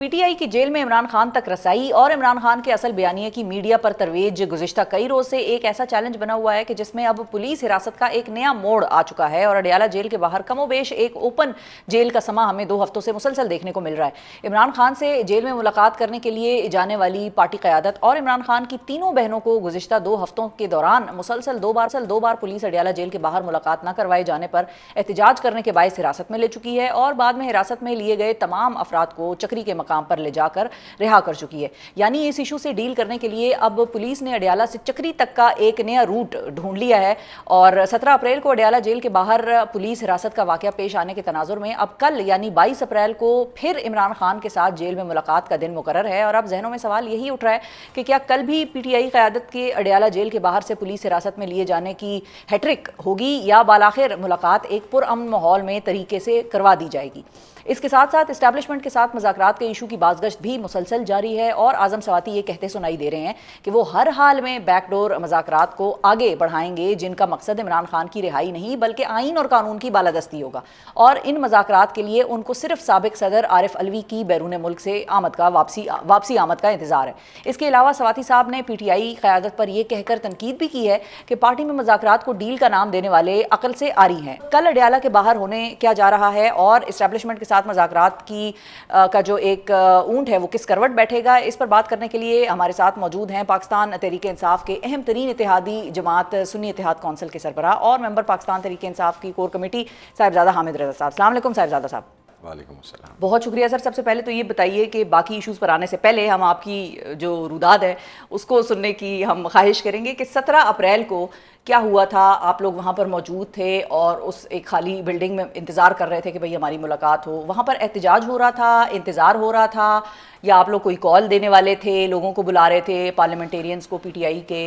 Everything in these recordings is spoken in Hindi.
पीटीआई की जेल में इमरान खान तक रसाई और इमरान खान के असल बयानिए की मीडिया पर तरवेज गुज़िश्ता कई रोज से एक ऐसा चैलेंज बना हुआ है कि जिसमें अब पुलिस हिरासत का एक नया मोड़ आ चुका है और अडयाला जेल के बाहर कमोबेश एक ओपन जेल का समा हमें 2 हफ्तों से मुसलसल देखने को मिल रहा है। इमरान खान से जेल में मुलाकात करने के लिए जाने वाली पार्टी क़यादत और इमरान खान की तीनों बहनों को गुज़िश्ता 2 हफ्तों के दौरान मुसलसल दो बार पुलिस अडयाला जेल के बाहर मुलाकात न करवाए जाने पर एहतजाज करने के बायस हिरासत में ले चुकी है और बाद में हिरासत में लिए गए तमाम अफराद को चक्री के मकाम पर ले जाकर रिहा कर चुकी है। यानी इस इशू से डील करने के लिए अब पुलिस ने अडयाला से चक्री तक का एक नया रूट ढूंढ लिया है और 17 अप्रैल को अडयाला जेल के बाहर पुलिस हिरासत का वाकया पेश आने के तनाजुर में अब कल यानी 22 अप्रैल को फिर इमरान खान के साथ जेल में मुलाकात का दिन मुकर्रर है। और अब जहनों में सवाल यही उठ रहा है कि क्या कल भी पीटीआई क़यादत के अडयाला जेल के बाहर से पुलिस हिरासत में लिए जाने की हैट्रिक होगी या बालाखिर मुलाकात एक पुरअमन माहौल में तरीके से करवा दी जाएगी। इसके साथ साथ इस्टेब्लिशमेंट के साथ मुज़ाकरात के इशू की बाज़गश्त भी मुसलसल जारी है और आज़म सवाती ये कहते सुनाई दे रहे हैं कि वो हर हाल में बैकडोर मुज़ाकरात को आगे बढ़ाएंगे जिनका मकसद इमरान खान की रिहाई नहीं बल्कि आइन और कानून की बालादस्ती होगा और इन मुज़ाकरात के लिए उनको सिर्फ साबिक सदर आरिफ अलवी की बैरून मुल्क से आमद का वापसी आमद का इंतजार है। इसके अलावा सवाती साहब ने पीटीआई क़यादत पर यह कहकर तनकीद भी की है कि पार्टी में मुज़ाकरात को डील का नाम देने वाले अकल से आरी हैं। कल अडयाला के बाहर होने क्या जा रहा है और इस्टेब्लिशमेंट के साथ मुज़ाकरात की का जो एक ऊंट है वो किस करवट बैठेगा, इस पर बात करने के लिए हमारे साथ मौजूद हैं पाकिस्तान तहरीक इंसाफ के अहम तरीन इत्तेहादी जमात सुन्नी इत्तेहाद कौंसिल के सरबराह और मेंबर पाकिस्तान तहरीक इंसाफ की कोर कमेटी साहिबजादा हामिद रज़ा साहब। अस्सलाम वालेकुम साहिबजादा साहब। वालेकुम अस्सलाम। बहुत शुक्रिया सर। सबसे पहले तो ये बताइए कि बाकी इश्यूज़ पर आने से पहले हम आपकी जो रुदाद है उसको सुनने की हम ख्वाहिश करेंगे कि 17 अप्रैल को क्या हुआ था। आप लोग वहाँ पर मौजूद थे और उस एक खाली बिल्डिंग में इंतज़ार कर रहे थे कि भाई हमारी मुलाकात हो। वहाँ पर एहतजाज हो रहा था, इंतज़ार हो रहा था या आप लोग कोई कॉल देने वाले थे, लोगों को बुला रहे थे, पार्लियामेंटेरियंस को, पीटीआई के,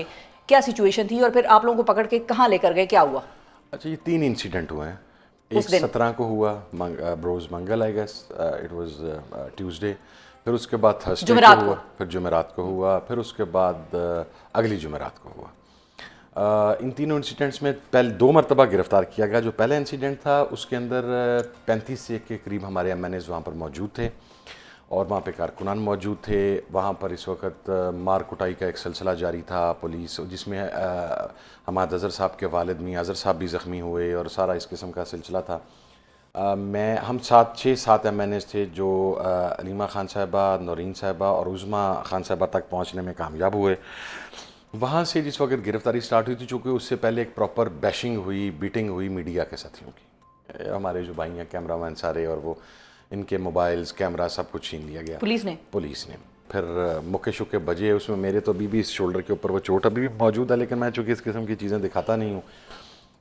क्या सिचुएशन थी और फिर आप लोगों को पकड़ के कहाँ लेकर गए, क्या हुआ? अच्छा, ये 3 इंसिडेंट हुए हैं। एक 17 को हुआ ब्रोज मंगल, I guess it was Tuesday, फिर उसके बाद थर्सडे को हुआ, फिर जुमेरात को हुआ, फिर उसके बाद अगली जुमेरात को हुआ। इन तीनों इंसिडेंट्स में पहले 2 मरतबा गिरफ्तार किया गया। जो पहला इंसिडेंट था उसके अंदर 35 से के करीब हमारे एमएनएस वहाँ पर मौजूद थे और वहाँ पे कारकुनान मौजूद थे। वहाँ पर इस वक्त मार कुटाई का एक सिलसिला जारी था पुलिस, जिसमें हमाद अज़हर साहब के वालिद मियां अज़हर साहब भी ज़ख्मी हुए और सारा इस किस्म का सिलसिला था। हम 6-7 एमएनएस थे जो अलीमा खान साहिबा, नौरीन साहिबा और उज़मा खान साहिबा तक पहुँचने में कामयाब हुए। वहाँ से जिस वक्त गिरफ्तारी स्टार्ट हुई थी, चूँकि उससे पहले एक प्रॉपर बैशिंग हुई, बीटिंग हुई मीडिया के साथियों की। हमारे जो भाई हैं कैमरामैन सारे, और वो इनके मोबाइल्स, कैमरा सब कुछ छीन लिया गया पुलिस ने। फिर मुक्के शुक्के बजे उसमें। मेरे तो अभी भी इस शोल्डर के ऊपर वो चोट अभी भी मौजूद है, लेकिन मैं चूँकि इस किस्म की चीज़ें दिखाता नहीं हूँ।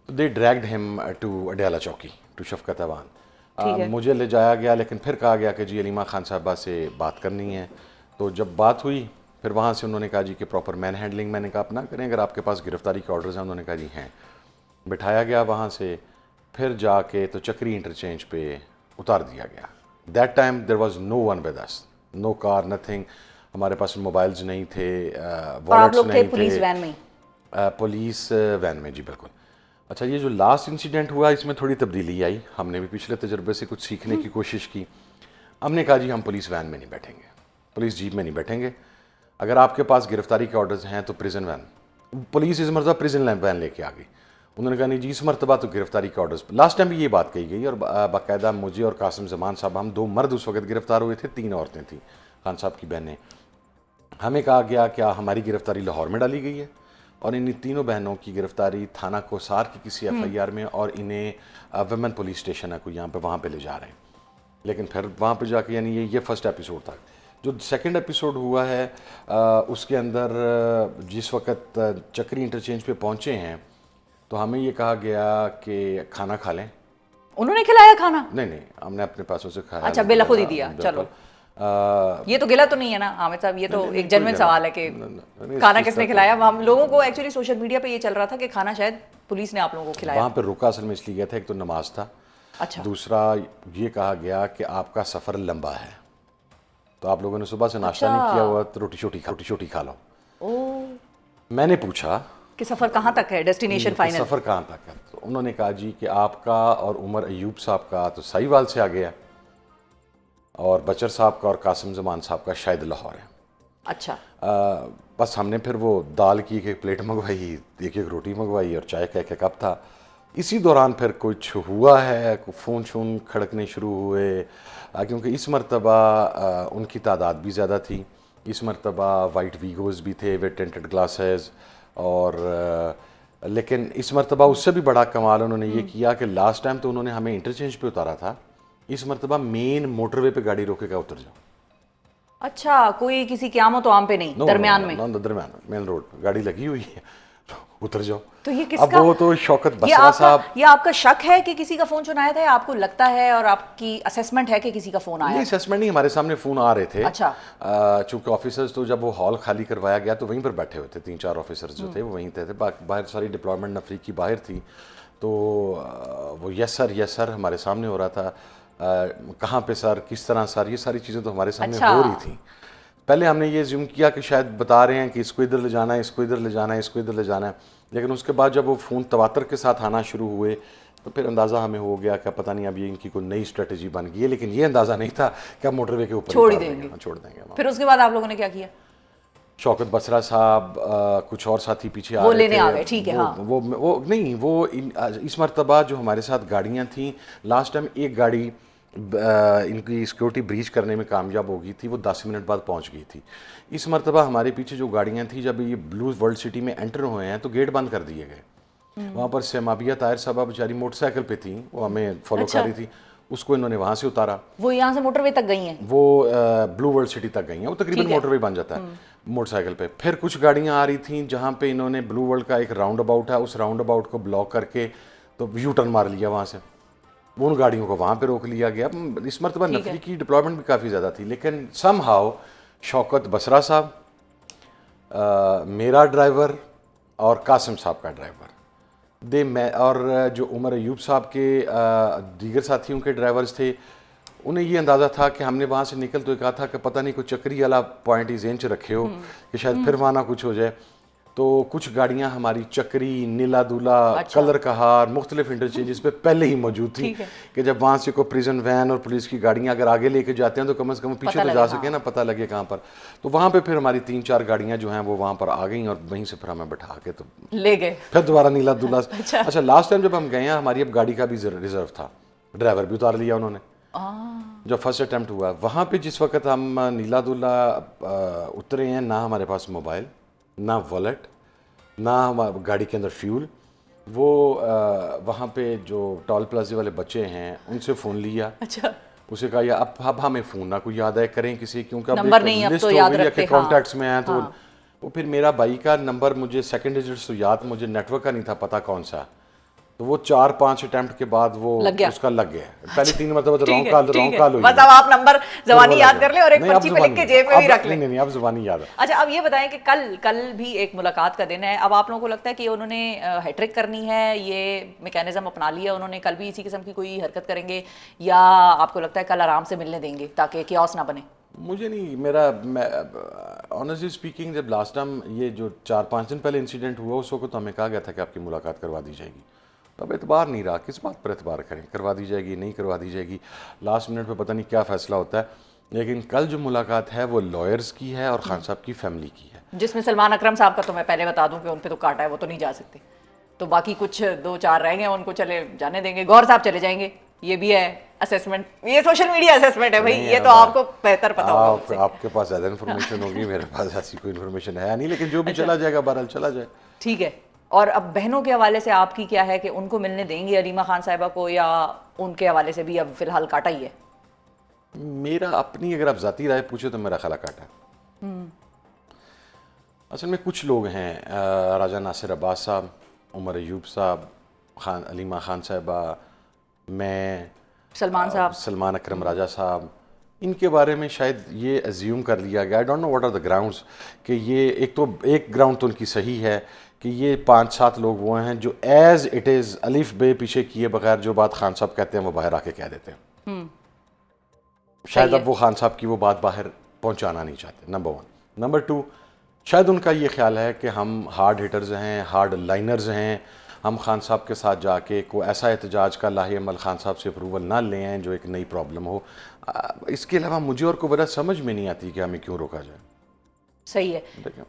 तो दे ड्रैग्ड हिम टू अडयाला चौकी, टू शफकत अवान। मुझे ले जाया गया, लेकिन फिर कहा गया कि जी अलीमा खान साहबा से बात करनी है। तो जब बात हुई फिर वहाँ से उन्होंने कहा जी कि प्रॉपर मैन हैंडलिंग। मैंने कहा अपना करें, अगर आपके पास गिरफ्तारी के ऑर्डर्स हैं। उन्होंने कहा जी हैं। बिठाया गया वहाँ से, फिर जाके तो चक्री इंटरचेंज पे उतार दिया गया। That time there was no one with us, no car, nothing. हमारे पास मोबाइल्स नहीं थे, वॉलेट्स नहीं थे। पुलिस वैन में? पुलिस वैन में, जी बिल्कुल। अच्छा, ये जो लास्ट इंसिडेंट हुआ इसमें थोड़ी तब्दीली आई। हमने भी पिछले तजुर्बे से कुछ सीखने की कोशिश की। हमने कहा जी हम पुलिस वैन में नहीं बैठेंगे, पुलिस जीप में नहीं बैठेंगे। अगर आपके पास गिरफ्तारी के ऑर्डर्स हैं तो प्रिजन वैन, पुलिस इस मरतबा प्रिजन वैन लेके आ गई। उन्होंने कहा नहीं जी इस मरतबा तो गिरफ्तारी के ऑर्डर्स। लास्ट टाइम भी ये बात कही गई और बाकायदा मुझे और कासिम जमान साहब, हम 2 मर्द उस वक्त गिरफ्तार हुए थे, 3 औरतें थीं, खान साहब की बहनें। हमें कहा गया क्या हमारी गिरफ्तारी लाहौर में डाली गई है और इन तीनों बहनों की गिरफ्तारी थाना कोसार की किसी FIR में, और इन्हें वुमेन पुलिस स्टेशन है कोई यहाँ पे, वहाँ पे ले जा रहे हैं। लेकिन फिर वहाँ पे जाके, यानी ये फर्स्ट एपिसोड था। जो सेकंड एपिसोड हुआ है उसके अंदर जिस वक्त चक्री इंटरचेंज पे पहुँचे हैं तो हमें ये कहा गया कि खाना खा लें। उन्होंने खिलाया खाना? नहीं, हमने अपने पैसों से खाया। अच्छा, बिला खुद ही दिया। चलो, ये तो गिला तो नहीं है ना हामिद साहब? ये तो एक जेन्युइन सवाल है कि खाना किसने खिलाया। हम लोगों को एक्चुअली सोशल मीडिया पे ये चल रहा था कि खाना शायद पुलिस ने आप लोगों को खिलाया। वहाँ पे रुका असल में इसलिए गया था, एक तो नमाज था। अच्छा। दूसरा ये कहा गया कि आपका सफ़र लंबा है, तो आप लोगों ने सुबह से नाश्ता नहीं किया हुआ तो रोटी शोटी खा लो। मैंने पूछा कि सफ़र कहाँ तक है, डेस्टिनेशन फाइनल सफ़र कहाँ तक है? तो उन्होंने कहा जी कि आपका और उमर अयूब साहब का तो साहिवाल से आ गया। और बचर साहब का और कासिम जमान साहब का शायद लाहौर है। अच्छा। बस हमने फिर वो दाल की एक प्लेट मंगवाई, एक रोटी मंगवाई और चाय का एक कप था। इसी दौरान फिर कुछ हुआ है, फ़ोन शोन खड़कने शुरू हुए, क्योंकि इस मरतबा उनकी तादाद भी ज़्यादा थी। इस मरतबा वाइट वीगोज़ भी थे विद टेंटेड ग्लासेस, और लेकिन इस मरतबा उससे भी बड़ा कमाल उन्होंने ये किया कि लास्ट टाइम तो उन्होंने हमें इंटरचेंज पे उतारा था, इस मरतबा मेन मोटरवे पे गाड़ी रोकेगा, उतर जाओ। अच्छा, कोई किसी क़यामत आम पे नहीं, दरमियान में? दरमियान में, मेन रोड पे गाड़ी लगी हुई है, उतर जाओ। तो ये किसका? अब वो तो शौकत बसरा साहब। ये आपका शक है कि किसी का फोन चुनाया था, या आपको लगता है और आपकी असेसमेंट है कि किसी का फोन आया? नहीं, असेसमेंट नहीं, हमारे सामने फ़ोन आ रहे थे। अच्छा। चूंकि ऑफिसर्स तो जब वो हॉल खाली करवाया गया तो वहीं पर बैठे हुए थे, 3-4 ऑफिसर्स जो थे वो वहीं थे। बाहर सारी डिप्लॉयमेंट नफरी की बाहर थी, तो वो यस सर हमारे सामने हो रहा था। कहाँ पे सर, किस तरह सर, ये सारी चीज़ें तो हमारे सामने अच्छा। हो रही थी। पहले हमने ये ज़ूम किया कि शायद बता रहे हैं कि इसको इधर ले जाना है, इसको इधर ले जाना है, इसको इधर ले जाना है, लेकिन उसके बाद जब वो फ़ोन तवातर के साथ आना शुरू हुए तो फिर अंदाज़ा हमें हो गया कि पता नहीं अब ये इनकी कोई नई स्ट्रेटजी बन गई है। लेकिन ये अंदाज़ा नहीं था कि अब मोटरवे के ऊपर छोड़ देंगे। छोड़ देंगे। फिर उसके बाद आप लोगों ने क्या किया? शौकत बसरा साहब, कुछ और साथी पीछे वो लेने आ गए, ठीक है। हाँ। वो नहीं, वो इस मरतबा जो हमारे साथ गाड़ियाँ थी, लास्ट टाइम एक गाड़ी इनकी सिक्योरिटी ब्रीच करने में कामयाब हो गई थी, वो 10 मिनट बाद पहुंच गई थी। इस मरतबा हमारे पीछे जो गाड़ियां थी, जब ये ब्लू वर्ल्ड सिटी में एंटर हुए हैं तो गेट बंद कर दिए गए। वहाँ पर सेमाबिया ताहिर साहबा बेचारी मोटरसाइकिल पे थी, वो हमें फॉलो कर रही थी, उसको इन्होंने वहाँ से उतारा। वो यहाँ से मोटरवे तक गई हैं? वो ब्लू वर्ल्ड सिटी तक गई हैं, वो तकरीबन मोटरवे बन जाता है मोटरसाइकिल पे। फिर कुछ गाड़ियाँ आ रही थी जहाँ पे इन्होंने ब्लू वर्ल्ड का एक राउंड अबाउट है, उस राउंड अबाउट को ब्लॉक करके तो यू टर्न मार लिया वहाँ से, उन गाड़ियों को वहाँ पे रोक लिया गया। इस मरतबा नफरी की डिप्लॉयमेंट भी काफ़ी ज़्यादा थी, लेकिन समहाउ शौकत बसरा साहब, मेरा ड्राइवर और कासिम साहब का ड्राइवर, और जो उमर अयूब साहब के दीगर साथियों के ड्राइवर्स थे, उन्हें ये अंदाज़ा था कि हमने वहाँ से निकल तो कहा था कि पता नहीं कोई चक्री वाला पॉइंट ही ज़हन च रखे हो कि शायद फिर वहाँ ना कुछ हो जाए। तो कुछ गाड़ियां हमारी चक्री, नीला दूल्हा, अच्छा। कलर कहार, मुख्तलिफ इंटरचेंजेस पे पहले ही मौजूद थी कि जब वहाँ से कोई प्रिजन वैन और पुलिस की गाड़ियां अगर आगे लेके जाते हैं तो कम से कम पीछे तो जा सके ना, पता लगे कहाँ पर। तो वहाँ पे फिर हमारी 3-4 गाड़ियां जो हैं वो वहाँ पर आ गई और वहीं से फिर हमें बैठा के तो ले गए, फिर दोबारा नीला दूल्हा। अच्छा, लास्ट टाइम जब हम गए हैं हमारी अब गाड़ी का भी रिजर्व था, ड्राइवर भी उतार लिया उन्होंने। जब फर्स्ट अटैम्प्ट हुआ वहाँ पे, जिस वक्त हम नीला दूल्हा उतरे हैं, ना हमारे पास मोबाइल, ना वॉलेट, ना हमारे गाड़ी के अंदर फ्यूल। वो वहाँ पे जो टोल प्लाजे वाले बच्चे हैं उनसे फ़ोन लिया। अच्छा। उसे कहा या अब हमें फ़ोन ना कोई याद है करें किसी, क्योंकि नंबर नहीं अब तो याद रखते, कॉन्टैक्ट्स में आए तो वो फिर मेरा भाई का नंबर मुझे सेकंड डिजिट्स तो याद, मुझे नेटवर्क का नहीं था पता कौन सा, तो वो 4-5 अटेम्प्ट के बाद वो उसका लग गया। पहले 3 मतलब तो रॉन्ग कॉल हुई। बस अब आप नंबर ज़बानी याद कर ले और एक पर्ची पे लिख के जेब में भी रख ले। नहीं, अब ज़बानी याद है। अच्छा, अब ये बताएं कि कल भी एक मुलाकात का दिन है, अब आप लोगों को लगता है कि उन्होंने हैट्रिक करनी है, ये मैकेनिज्म अपना लिया उन्होंने, कल भी इसी किस्म की कोई हरकत करेंगे, या आपको लगता है कल आराम से मिलने देंगे ताकि कियोस ना बने? मुझे नहीं, ऑनेस्टली स्पीकिंग, जब लास्ट टाइम ये जो 4-5 दिन पहले इंसिडेंट हुआ उस वक्त तो हमें कहा गया था कि आपकी मुलाकात करवा दी जाएगी। अब एतबार नहीं रहा, किस बात पर एतबार करें, करवा दी जाएगी नहीं करवा दी जाएगी, लास्ट मिनट पे पता नहीं क्या फ़ैसला होता है। लेकिन कल जो मुलाकात है वो लॉयर्स की है और खान साहब की फैमिली की है, जिसमें सलमान अकरम साहब का तो मैं पहले बता दूं कि उन पे तो काटा है, वो तो नहीं जा सकते, तो बाकी कुछ 2-4 रह गए, उनको चले जाने देंगे। गौर साहब चले जाएंगे, ये भी है असेसमेंट, ये सोशल मीडिया असेसमेंट है भाई, ये तो आपको बेहतर पता होगा। आपके पास ज़्यादा इन्फॉर्मेशन होगी, मेरे पास ऐसी कोई इन्फॉर्मेशन है नहीं, लेकिन जो भी चला जाएगा बहरहाल चला जाए। ठीक है। और अब बहनों के हवाले से आपकी क्या है कि उनको मिलने देंगे अलीमा खान साहिबा को, या उनके हवाले से भी अब फिलहाल काटा ही है? मेरा अपनी अगर आप ज़ाती राय पूछे तो मेरा ख्याल काटा। असल में कुछ लोग हैं, राजा नासिर अब्बास साहब, उमर अयूब साहब, अलीमा खान साहिबा, मैं, सलमान अकरम राजा साहब, इनके बारे में शायद ये अज्यूम कर लिया गया, I don't know what are the grounds, कि ये एक ग्राउंड तो उनकी सही है कि ये 5-7 लोग वो हैं जो एज इट इज़ अलिफ बे पीछे किए बगैर जो बात खान साहब कहते हैं वो बाहर आके कह देते हैं। शायद अब वो खान साहब की वो बात बाहर पहुंचाना नहीं चाहते, नंबर 1। नंबर 2, शायद उनका ये ख्याल है कि हम हार्ड हिटर्स हैं, हार्ड लाइनर्स हैं, हम खान साहब के साथ जाके को ऐसा एहतजाज का लाही अमल खान साहब से अप्रूवल ना ले आएँ जो एक नई प्रॉब्लम हो। इसके अलावा मुझे और कोई वजह समझ में नहीं आती कि हमें क्यों रोका जाए। सही है। देखिए